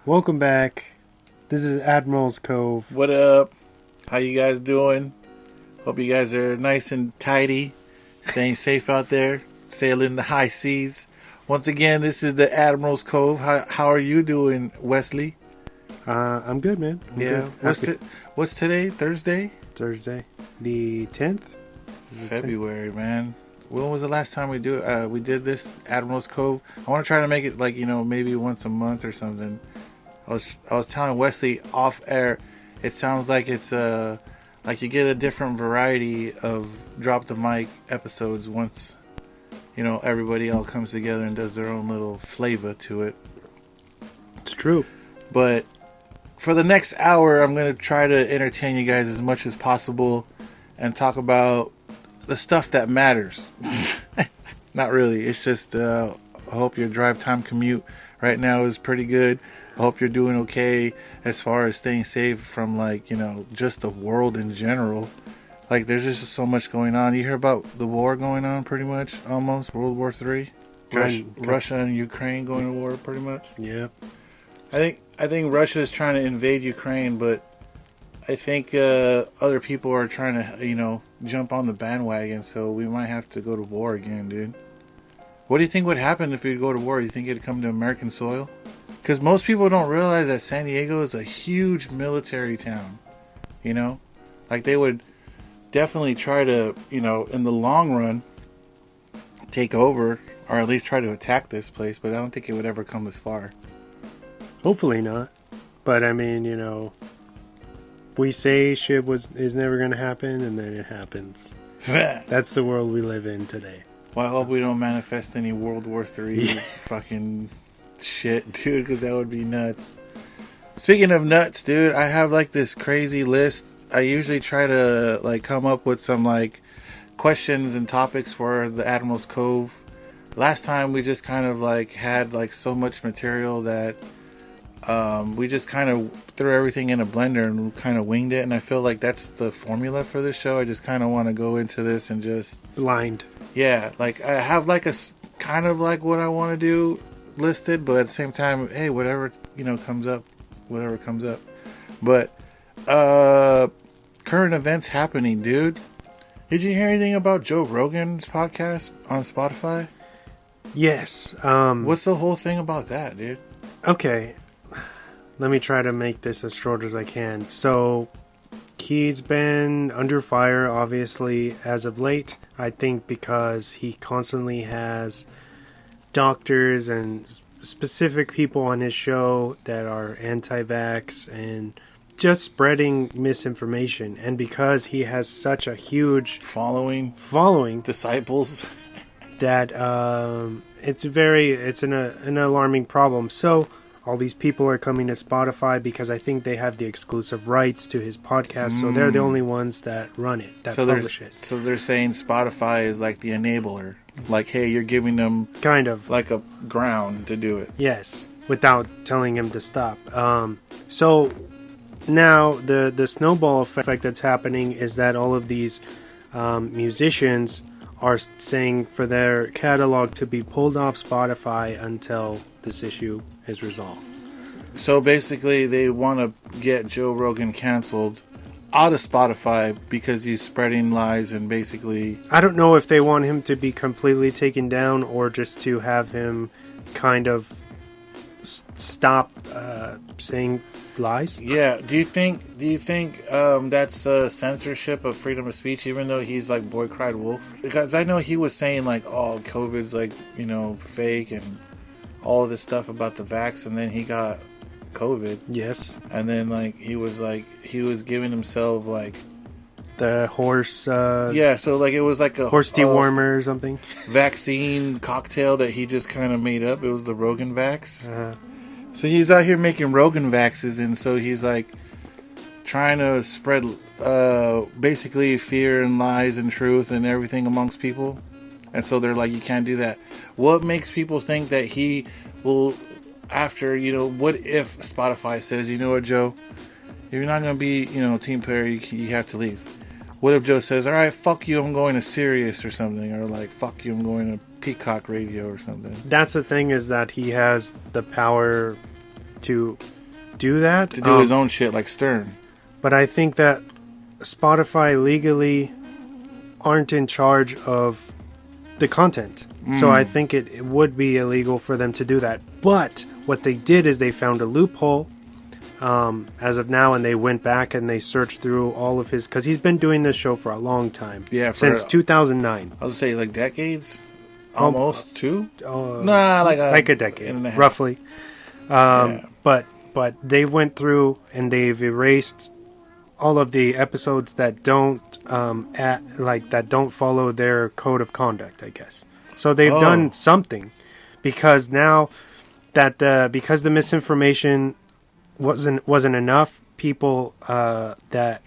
Welcome back. This is Admiral's Cove. What up? How you guys doing? Hope you guys are nice and tidy, staying safe out there, sailing the high seas. Once again, this is the Admiral's Cove. How are you doing, Wesley? I'm good, man. I'm good. What's today? Thursday, the 10th. February, man. When was the last time we did this Admiral's Cove? I want to try to make it like maybe once a month or something. I was telling Wesley off air. It sounds like it's like you get a different variety of drop the mic episodes once everybody all comes together and does their own little flavor to it. It's true. But for the next hour, I'm going to try to entertain you guys as much as possible and talk about the stuff that matters. Not really. It's just I hope your drive time commute right now is pretty good. I hope you're doing okay as far as staying safe from just the world in general. Like there's just so much going on. You hear about the war going on pretty much, almost World War III. Russia and Ukraine going to war pretty much. Yeah. I think Russia is trying to invade Ukraine, but I think other people are trying to jump on the bandwagon, so we might have to go to war again, dude. What do you think would happen if we go to war? You think it'd come to American soil? Because most people don't realize that San Diego is a huge military town. Like they would definitely try to, in the long run, take over, or at least try to attack this place, but I don't think it would ever come this far. Hopefully not. But I mean, we say shit is never going to happen, and then it happens. That's the world we live in today. Well, I hope we don't manifest any World War III fucking shit, dude, because that would be nuts. Speaking of nuts, dude, I have this crazy list. I usually try to come up with some questions and topics for the Admiral's Cove. Last time we just kind of had so much material that we just kind of threw everything in a blender and kind of winged it, and I feel like that's the formula for this show. I just kind of want to go into this and just blind. Yeah, I have a kind of what I want to do listed, but at the same time, hey, whatever comes up. But current events happening, dude. Did you hear anything about Joe Rogan's podcast on Spotify? Yes. What's the whole thing about that, dude? Okay. Let me try to make this as short as I can. So, he's been under fire, obviously, as of late. I think because he constantly has doctors and specific people on his show that are anti-vax and just spreading misinformation. And because he has such a huge following, disciples, that it's an alarming problem. So all these people are coming to Spotify because I think they have the exclusive rights to his podcast, so they're the only ones that run it, that publish it. So they're saying Spotify is the enabler. Hey, you're giving them kind of a ground to do it. Yes, without telling him to stop. So now the snowball effect that's happening is that all of these musicians are saying for their catalog to be pulled off Spotify until this issue is resolved. So basically they want to get Joe Rogan canceled out of Spotify because he's spreading lies and basically... I don't know if they want him to be completely taken down or just to have him kind of stop saying lies. Yeah. Do you think that's censorship of freedom of speech, even though he's boy cried wolf? Because I know he was saying oh, COVID's fake and all of this stuff about the vax, and then he got COVID. Yes. And then he was giving himself the horse yeah, so it was a horse dewormer or something, vaccine cocktail that he just kind of made up. It was the Rogan vax. So he's out here making Rogan vaxes, and so he's trying to spread basically fear and lies and truth and everything amongst people. And so they're you can't do that. What makes people think that he will, after, what if Spotify says, you know what, Joe, if you're not going to be, team player, you have to leave. What if Joe says, all right, fuck you, I'm going to Sirius or something, or fuck you, I'm going to Peacock Radio or something? That's the thing, is that he has the power to do that. To do his own shit like Stern. But I think that Spotify legally aren't in charge of the content. So I think it would be illegal for them to do that. But what they did is they found a loophole as of now, and they went back and they searched through all of his... Because he's been doing this show for a long time. Yeah, since 2009. I would say like decades? Almost two? Like a decade, and a half. roughly. But they went through and they've erased all of the episodes that don't that don't follow their code of conduct, I guess. So they've done something, because now that because the misinformation wasn't enough, people that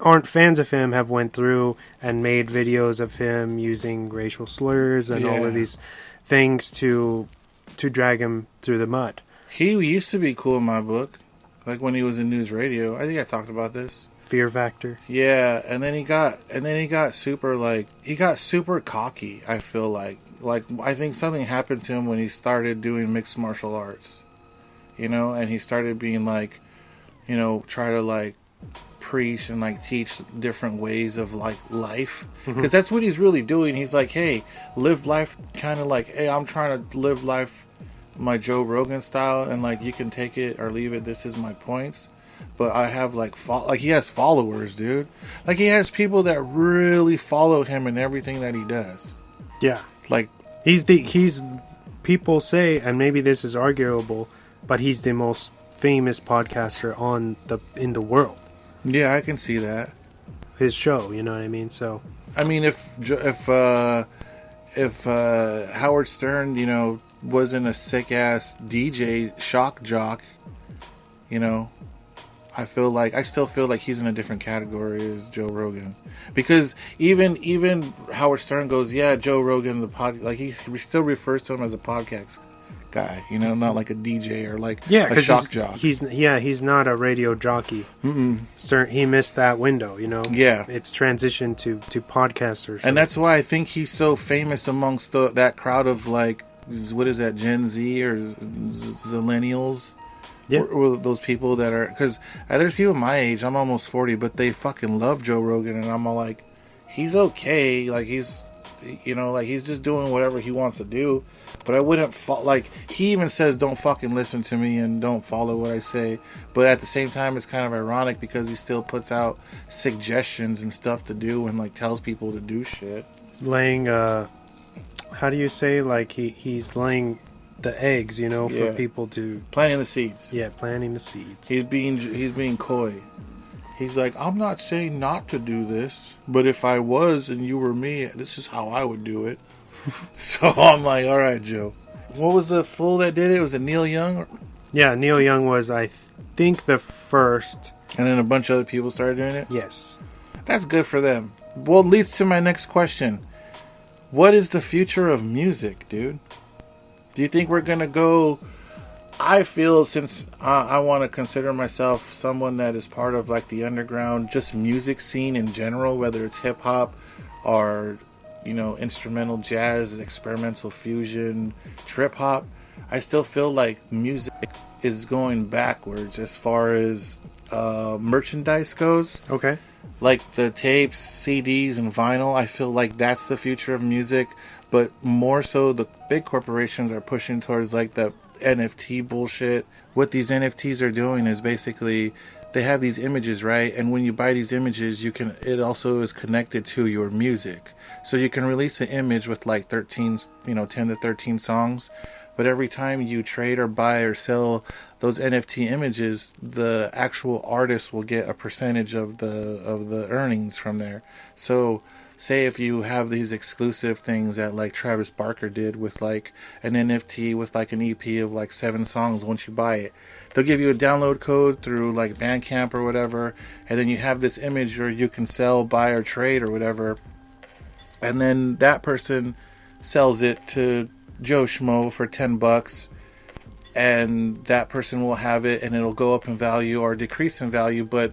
aren't fans of him have went through and made videos of him using racial slurs and all of these things to drag him through the mud. He used to be cool in my book, like when he was in news radio. I think I talked about this. Fear factor. Yeah, and then he got super cocky. I feel like I think something happened to him when he started doing mixed martial arts, and he started being like, try to like preach and like teach different ways of like life, because that's what he's really doing. He's like, hey, live life kind of like, hey, I'm trying to live life my Joe Rogan style, and like you can take it or leave it. This is my points. But I have like he has followers, dude. Like he has people that really follow him in everything that he does. Yeah. Like he's people say, and maybe this is arguable, but he's the most famous podcaster in the world. Yeah, I can see that. His show, you know what I mean? So I mean, if Howard Stern, wasn't a sick ass DJ shock jock, I still feel like he's in a different category as Joe Rogan, because even Howard Stern goes, yeah, Joe Rogan, he still refers to him as a podcast guy, not like a DJ or like a shock jock. He's not a radio jockey. Stern, he missed that window, Yeah, it's transitioned to podcasters, and that's why I think he's so famous amongst that crowd of like, what is that, Gen Z or Zillennials? Yeah. Or those people that are, because there's people my age, I'm almost 40, but they fucking love Joe Rogan, and I'm all like, he's okay, like he's just doing whatever he wants to do, but I wouldn't he even says don't fucking listen to me and don't follow what I say, but at the same time it's kind of ironic because he still puts out suggestions and stuff to do and like tells people to do shit. Laying how do you say, like he's laying the eggs, for people to... Planting the seeds. Yeah, planting the seeds. He's being coy. He's like, I'm not saying not to do this, but if I was and you were me, this is how I would do it. So I'm like, all right, Joe. What was the fool that did it? Was it Neil Young? Yeah, Neil Young was, I think, the first. And then a bunch of other people started doing it? Yes. That's good for them. Well, it leads to my next question. What is the future of music, dude? Do you think we're going to go... I feel, since I want to consider myself someone that is part of like the underground, just music scene in general, whether it's hip hop or, instrumental jazz, experimental fusion, trip hop, I still feel like music is going backwards as far as merchandise goes. Okay. Like the tapes, CDs, and vinyl, I feel like that's the future of music. But more so, the big corporations are pushing towards like the NFT bullshit. What these NFTs are doing is basically they have these images, right? And when you buy these images, it also is connected to your music. So you can release an image with like 10 to 13 songs. But every time you trade or buy or sell those NFT images, the actual artist will get a percentage of the earnings from there. So say if you have these exclusive things that like Travis Barker did with like an NFT with like an EP of like 7 songs, once you buy it, they'll give you a download code through like Bandcamp or whatever, and then you have this image where you can sell, buy, or trade or whatever, and then that person sells it to Joe Schmo for $10, and that person will have it and it'll go up in value or decrease in value, but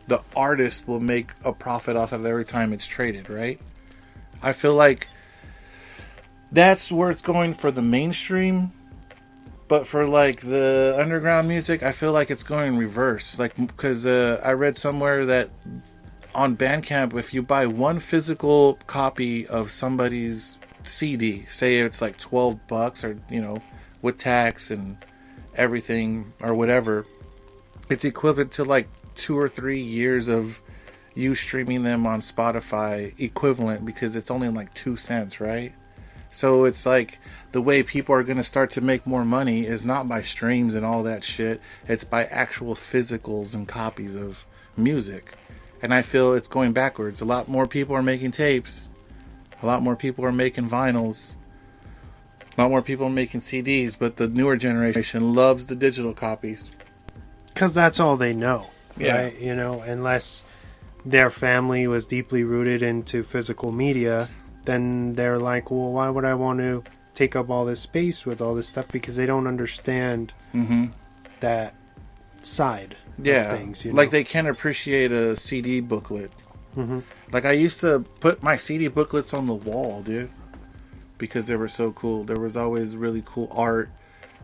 the artist will make a profit off of every time it's traded, right? I feel like that's where it's going for the mainstream. But for like the underground music, I feel like it's going in reverse. Like, because I read somewhere that on Bandcamp, if you buy one physical copy of somebody's CD, say it's like $12 or, you know, with tax and everything or whatever, it's equivalent to like 2 or 3 years of you streaming them on Spotify equivalent, because it's only like 2 cents, right? So it's like the way people are going to start to make more money is not by streams and all that shit. It's by actual physicals and copies of music. And I feel it's going backwards. A lot more people are making tapes. A lot more people are making vinyls. A lot more people are making CDs. But the newer generation loves the digital copies. Because that's all they know. Yeah. Right? You know, unless their family was deeply rooted into physical media, then they're like, well, why would I want to take up all this space with all this stuff? Because they don't understand that side of things. You know? Like they can't appreciate a CD booklet. Like I used to put my CD booklets on the wall, dude, because they were so cool. There was always really cool art,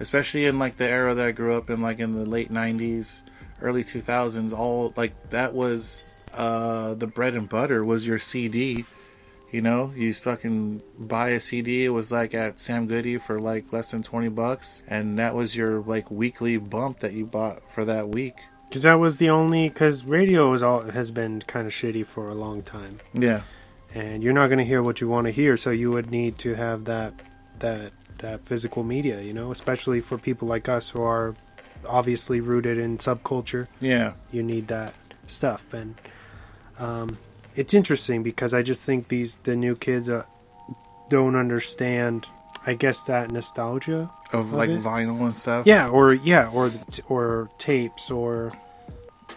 especially in like the era that I grew up in, like in the late 90s, early 2000s. All like that was the bread and butter was your CD. You know, you fucking buy a CD. It was like at Sam Goody for like less than $20, and that was your like weekly bump that you bought for that week. Because that was the only. Because radio has been kind of shitty for a long time. Yeah, and you're not going to hear what you want to hear, so you would need to have that physical media. You know, especially for people like us who are obviously rooted in subculture. Yeah, you need that stuff, and it's interesting because I just think the new kids don't understand, I guess, that nostalgia of like it. Vinyl and stuff. Or tapes or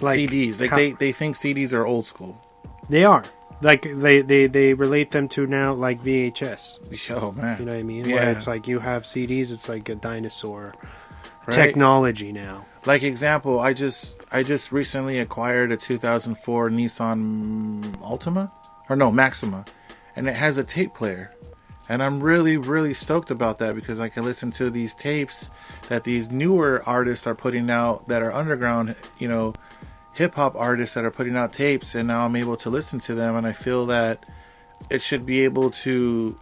like CDs. Like they think CDs are old school. They are. Like they relate them to now like VHS. Oh man, you know what I mean? Yeah. Where it's like you have CDs. It's like a dinosaur technology now. Like example, I just recently acquired a 2004 Nissan Maxima, and it has a tape player, and I'm really, really stoked about that because I can listen to these tapes that these newer artists are putting out that are underground, you know, hip hop artists that are putting out tapes, and now I'm able to listen to them, and I feel that it should be able to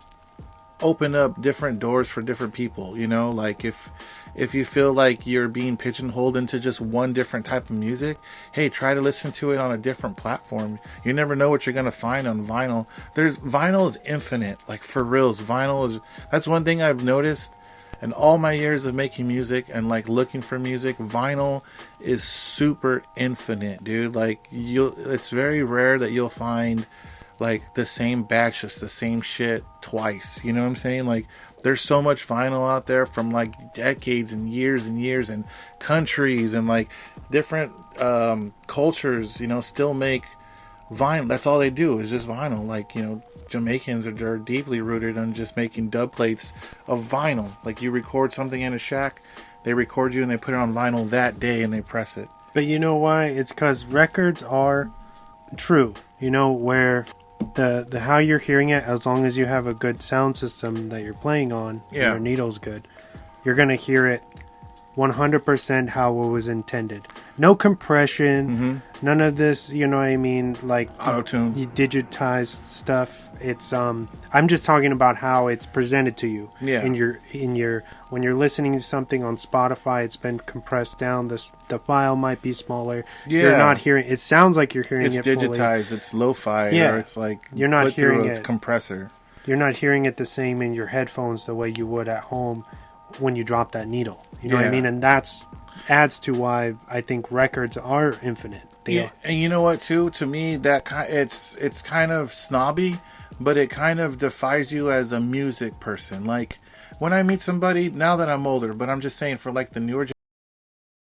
open up different doors for different people, you know, like if you feel like you're being pigeonholed into just one different type of music, hey, try to listen to it on a different platform. You never know what you're going to find on vinyl. Vinyl is infinite, like for reals. That's one thing I've noticed in all my years of making music and like looking for music. Vinyl is super infinite, dude. Like it's very rare that you'll find like the same batch, just the same shit twice. You know what I'm saying? Like there's so much vinyl out there from like decades and years and countries and like different cultures, you know, still make vinyl. That's all they do is just vinyl. Like, you know, Jamaicans are deeply rooted on just making dub plates of vinyl. Like you record something in a shack, they record you and they put it on vinyl that day and they press it. But you know why? It's because records are true. You know, where the how you're hearing it, as long as you have a good sound system that you're playing on, and your needle's good, you're gonna hear it 100% how it was intended. No compression, none of this, you know what I mean, like auto-tune, digitized stuff. It's I'm just talking about how it's presented to you. Yeah. In your when you're listening to something on Spotify, it's been compressed down. The file might be smaller. Yeah. You're not hearing. It sounds like you're hearing it. It's digitized. Fully. It's lo-fi. Yeah. Or it's like you're not hearing it. Compressor. You're not hearing it the same in your headphones the way you would at home when you drop that needle. You know what I mean? And that's adds to why I think records are infinite. They are. And you know what too? To me, that it's kind of snobby, but it kind of defies you as a music person. Like when I meet somebody, now that I'm older, but I'm just saying for like the newer